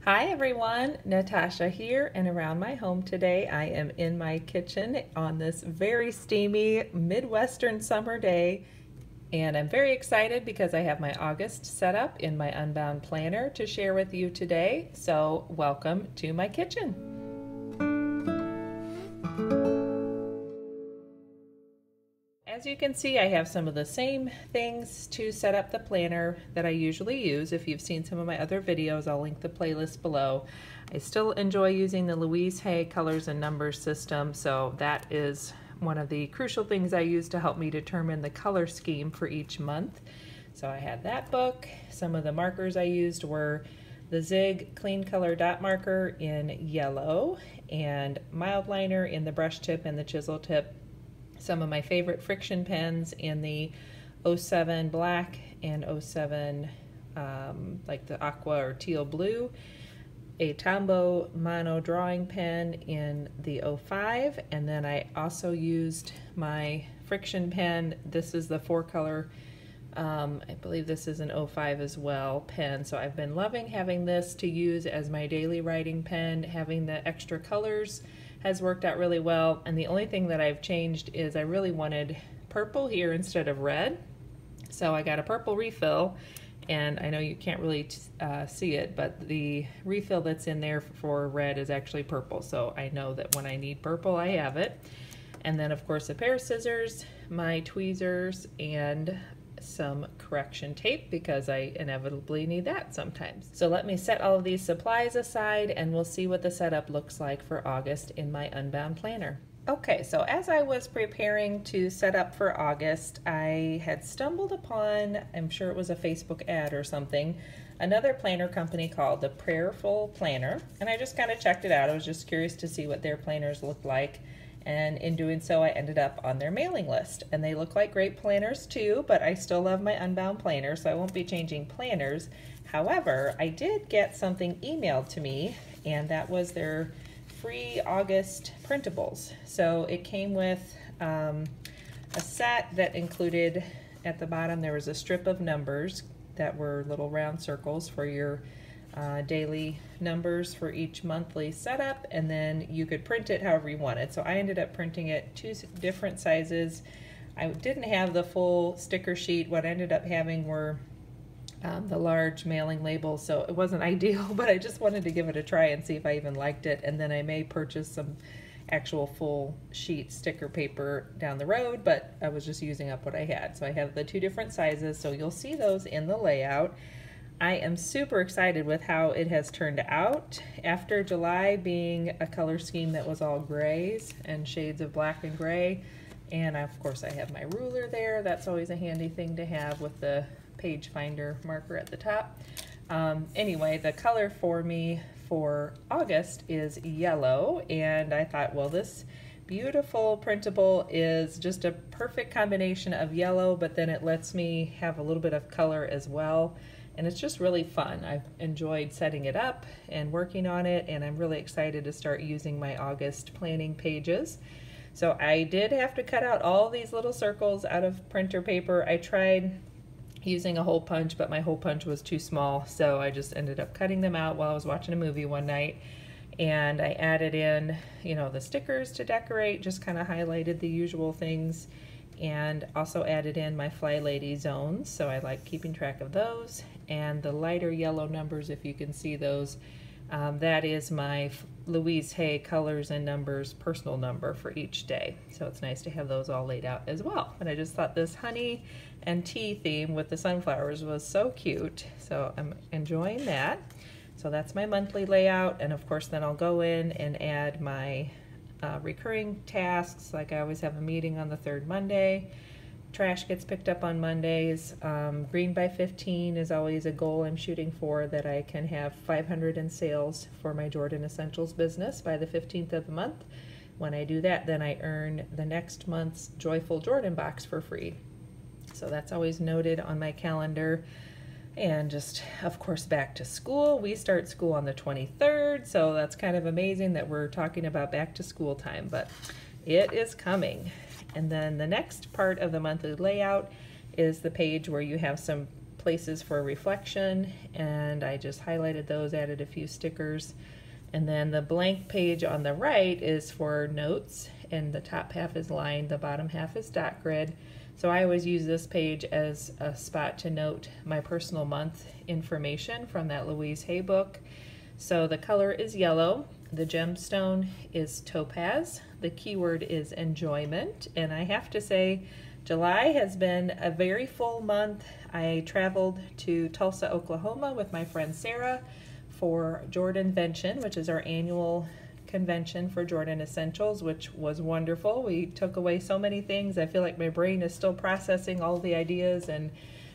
Hi everyone, Natasha here, and around my home today I am in my kitchen on this very steamy Midwestern summer day, and I'm very excited because I have my August set up in my Unbound Planner to share with you today. So welcome to my kitchen. As you can see, I have some of the same things to set up the planner that I usually use. If you've seen some of my other videos, I'll link the playlist below. I still enjoy using the Louise Hay colors and numbers system, so that is one of the crucial things I use to help me determine the color scheme for each month. So I had that book. Some of the markers I used were the Zig Clean Color Dot Marker in yellow and mild liner in the brush tip and the chisel tip. Some of my favorite friction pens in the 07 black and 07 like the aqua or teal blue, a Tombow mono drawing pen in the 05, and then I also used my friction pen. This is the 4-color, I believe this is an 05 as well, pen. So I've been loving having this to use as my daily writing pen. Having the extra colors has worked out really well, and the only thing that I've changed is I really wanted purple here instead of red. So I got a purple refill, and I know you can't really see it, but the refill that's in there for red is actually purple, so I know that when I need purple I have it. And then of course a pair of scissors, my tweezers, and some correction tape because I inevitably need that sometimes. So let me set all of these supplies aside and we'll see what the setup looks like for August in my Unbound Planner. Okay, so as I was preparing to set up for August, I had stumbled upon, I'm sure it was a Facebook ad or something, another planner company called the Prayerful Planner, and I just kind of checked it out. I was just curious to see what their planners looked like. And in doing so, I ended up on their mailing list. And they look like great planners too, but I still love my Unbound Planner, so I won't be changing planners. However, I did get something emailed to me, and that was their free August printables. So it came with a set that included, at the bottom, there was a strip of numbers that were little round circles for your daily numbers for each monthly setup, and then you could print it however you wanted. So I ended up printing it 2 different sizes. I didn't have the full sticker sheet. What I ended up having were the large mailing labels, so it wasn't ideal, but I just wanted to give it a try and see if I even liked it, and then I may purchase some actual full sheet sticker paper down the road, but I was just using up what I had. So I have the 2 different sizes, so you'll see those in the layout. I am super excited with how it has turned out. After July being a color scheme that was all grays and shades of black and gray, and of course I have my ruler there. That's always a handy thing to have with the page finder marker at the top. Anyway, the color for me for August is yellow, and I thought, well, this beautiful printable is just a perfect combination of yellow, but then it lets me have a little bit of color as well. And it's just really fun. I've enjoyed setting it up and working on it, and I'm really excited to start using my August planning pages. So I did have to cut out all these little circles out of printer paper. I tried using a hole punch, but my hole punch was too small, so I just ended up cutting them out while I was watching a movie one night. And I added in, you know, the stickers to decorate, just kind of highlighted the usual things, and also added in my Fly Lady zones, so I like keeping track of those, and the lighter yellow numbers, if you can see those, that is my Louise Hay colors and numbers personal number for each day, so it's nice to have those all laid out as well. And I just thought this honey and tea theme with the sunflowers was so cute, so I'm enjoying that. So that's my monthly layout, and of course then I'll go in and add my recurring tasks. Like I always have a meeting on the 3rd Monday. Trash gets picked up on Mondays. Green by 15 is always a goal I'm shooting for, that I can have 500 in sales for my Jordan Essentials business by the 15th of the month. When I do that, then I earn the next month's Joyful Jordan box for free. So that's always noted on my calendar. And just, of course, back to school. We start school on the 23rd, so that's kind of amazing that we're talking about back to school time, but it is coming. And then the next part of the monthly layout is the page where you have some places for reflection, and I just highlighted those, added a few stickers. And then the blank page on the right is for notes, and the top half is lined, the bottom half is dot grid. So I always use this page as a spot to note my personal month information from that Louise Hay book. So the color is yellow, the gemstone is topaz, the keyword is enjoyment, and I have to say July has been a very full month. I traveled to Tulsa, Oklahoma with my friend Sarah for Jordanvention, which is our annual convention for Jordan Essentials, which was wonderful. We took away so many things. I feel like my brain is still processing all the ideas and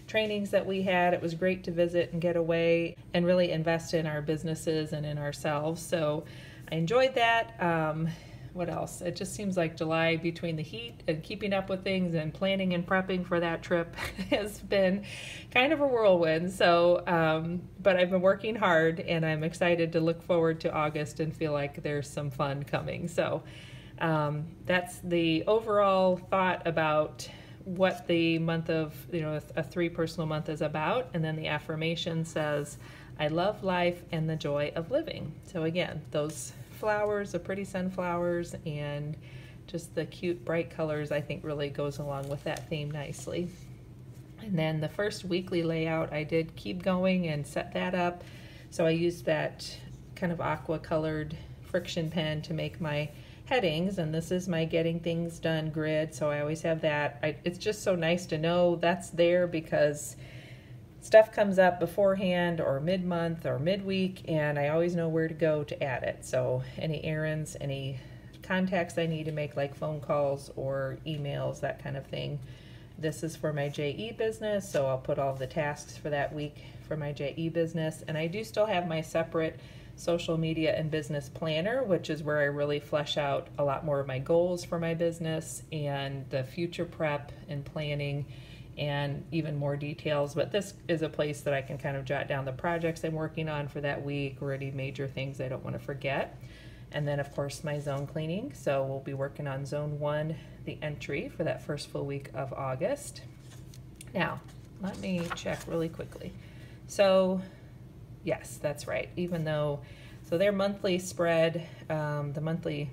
trainings that we had. It was great to visit and get away and really invest in our businesses and in ourselves. So I enjoyed that. What else? It just seems like July, between the heat and keeping up with things and planning and prepping for that trip, has been kind of a whirlwind. So, but I've been working hard, and I'm excited to look forward to August and feel like there's some fun coming. So that's the overall thought about what the month of, a 3 personal month is about. And then the affirmation says, I love life and the joy of living. So again, those flowers, the pretty sunflowers, and just the cute bright colors, I think really goes along with that theme nicely. And then the first weekly layout, I did keep going and set that up. So I used that kind of aqua colored friction pen to make my headings, and this is my getting things done grid, so I always have that. It's just so nice to know that's there, because stuff comes up beforehand or mid-month or midweek, and I always know where to go to add it. So any errands, any contacts I need to make, like phone calls or emails, that kind of thing. This is for my JE business, so I'll put all the tasks for that week for my JE business. And I do still have my separate social media and business planner, which is where I really flesh out a lot more of my goals for my business and the future prep and planning and even more details. But this is a place that I can kind of jot down the projects I'm working on for that week or any major things I don't want to forget. And then of course my zone cleaning. So we'll be working on zone 1, the entry for that first full week of August. Now, let me check really quickly. So yes, that's right. Even though, so their monthly spread, the monthly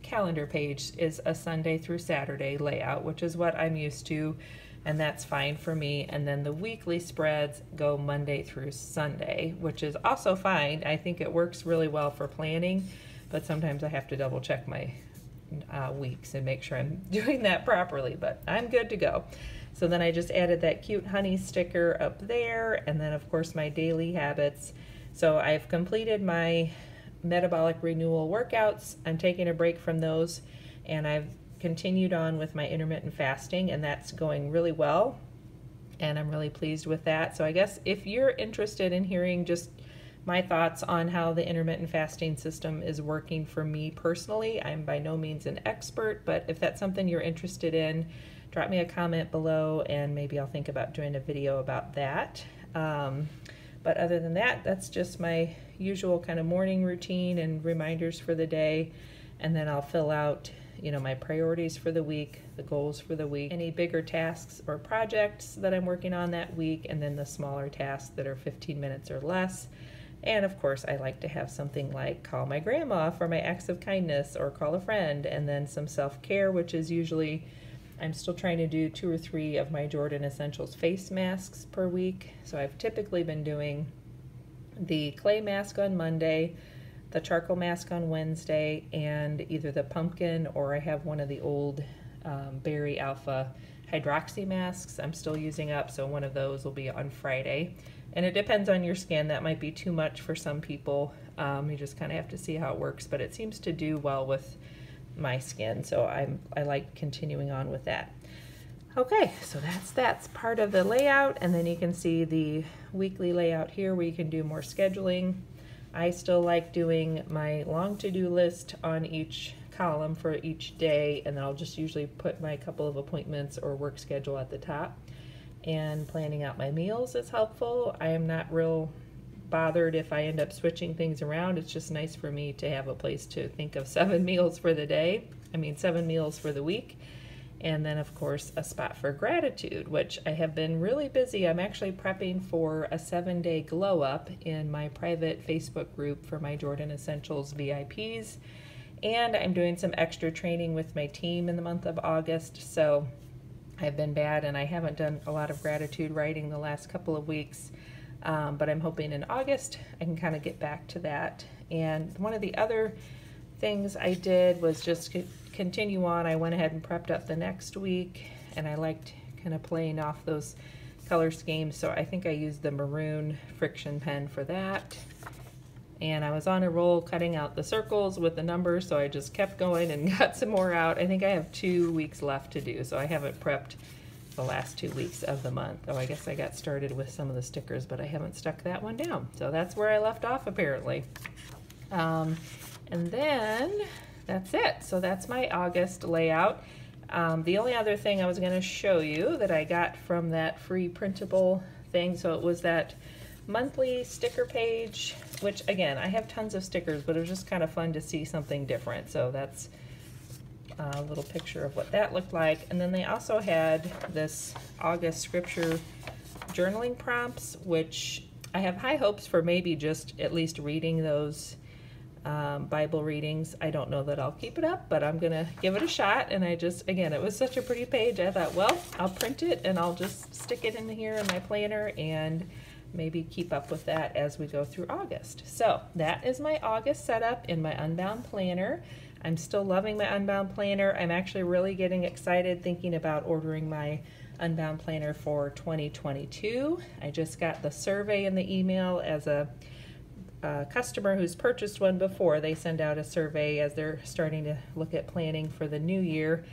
calendar page is a Sunday through Saturday layout, which is what I'm used to, and that's fine for me. And then the weekly spreads go Monday through Sunday, which is also fine. I think it works really well for planning, but sometimes I have to double check my weeks and make sure I'm doing that properly, but I'm good to go. So then I just added that cute honey sticker up there, and then of course my daily habits. So I've completed my metabolic renewal workouts. I'm taking a break from those, and I've continued on with my intermittent fasting, and that's going really well, and I'm really pleased with that. So I guess if you're interested in hearing just my thoughts on how the intermittent fasting system is working for me personally, I'm by no means an expert, but if that's something you're interested in, drop me a comment below and maybe I'll think about doing a video about that. But other than that, that's just my usual kind of morning routine and reminders for the day, and then I'll fill out my priorities for the week, the goals for the week, any bigger tasks or projects that I'm working on that week, and then the smaller tasks that are 15 minutes or less. And of course, I like to have something like call my grandma for my acts of kindness or call a friend, and then some self-care, which is usually, I'm still trying to do 2 or 3 of my Jordan Essentials face masks per week. So I've typically been doing the clay mask on Monday, the charcoal mask on Wednesday, and either the pumpkin or I have one of the old berry alpha hydroxy masks I'm still using up, so one of those will be on Friday. And it depends on your skin. That might be too much for some people. You just kind of have to see how it works, but it seems to do well with my skin, so I like continuing on with that. Okay, so that's part of the layout, and then you can see the weekly layout here where you can do more scheduling. I still like doing my long to-do list on each column for each day, and then I'll just usually put my couple of appointments or work schedule at the top. And planning out my meals is helpful. I am not real bothered if I end up switching things around. It's just nice for me to have a place to think of 7 meals for the day. 7 meals for the week. And then of course a spot for gratitude, which I have been really busy. I'm actually prepping for a 7-day glow up in my private Facebook group for my Jordan Essentials VIPs. And I'm doing some extra training with my team in the month of August. So I've been bad and I haven't done a lot of gratitude writing the last couple of weeks. But I'm hoping in August I can kind of get back to that. And one of the other things I did was just continue on. I went ahead and prepped up the next week, and I liked kind of playing off those color schemes, so I think I used the maroon friction pen for that. And I was on a roll cutting out the circles with the numbers, so I just kept going and got some more out. I think I have 2 weeks left to do, so I haven't prepped the last 2 weeks of the month. Oh, I guess I got started with some of the stickers, but I haven't stuck that one down. So that's where I left off apparently. And then that's it. So that's my August layout. The only other thing I was going to show you that I got from that free printable thing, so it was that monthly sticker page, which again, I have tons of stickers, but it was just kind of fun to see something different. So that's a little picture of what that looked like. And then they also had this August scripture journaling prompts, which I have high hopes for maybe just at least reading those Bible readings. I don't know that I'll keep it up, but I'm gonna give it a shot. And I just, again, it was such a pretty page. I thought, well, I'll print it and I'll just stick it in here in my planner and maybe keep up with that as we go through August. So that is my August setup in my Unbound Planner. I'm still loving my Unbound Planner. I'm actually really getting excited thinking about ordering my Unbound Planner for 2022. I just got the survey in the email as a customer who's purchased one before. They send out a survey as they're starting to look at planning for the new year.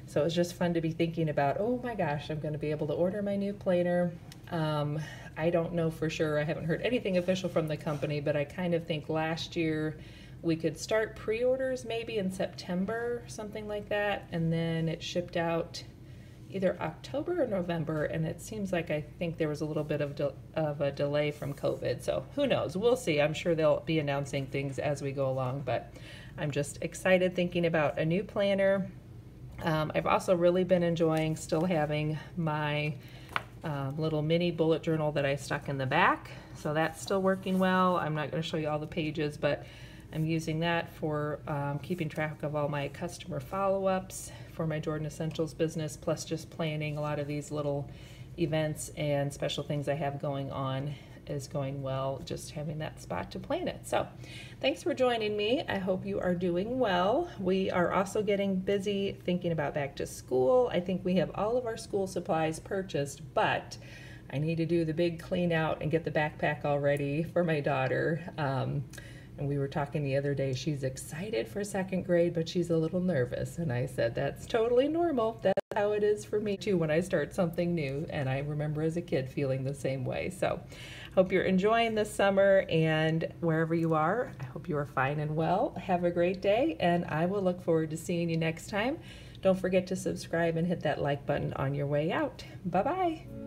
So it was just fun to be thinking about, oh my gosh, I'm going to be able to order my new planner. I don't know for sure. I haven't heard anything official from the company, but I kind of think last year we could start pre-orders maybe in September, something like that, and then it shipped out either October or November, and it seems like I think there was a little bit of a delay from COVID, so who knows, we'll see. I'm sure they'll be announcing things as we go along, but I'm just excited thinking about a new planner. I've also really been enjoying still having my little mini bullet journal that I stuck in the back, so that's still working well. I'm not going to show you all the pages, but I'm using that for keeping track of all my customer follow-ups for my Jordan Essentials business, plus just planning a lot of these little events and special things I have going on is going well, just having that spot to plan it. So thanks for joining me. I hope you are doing well. We are also getting busy thinking about back to school. I think we have all of our school supplies purchased, but I need to do the big clean out and get the backpack all ready for my daughter. And we were talking the other day, she's excited for 2nd grade, but she's a little nervous. And I said, that's totally normal. That's how it is for me too when I start something new. And I remember as a kid feeling the same way. So hope you're enjoying this summer, and wherever you are, I hope you are fine and well. Have a great day, and I will look forward to seeing you next time. Don't forget to subscribe and hit that like button on your way out. Bye-bye.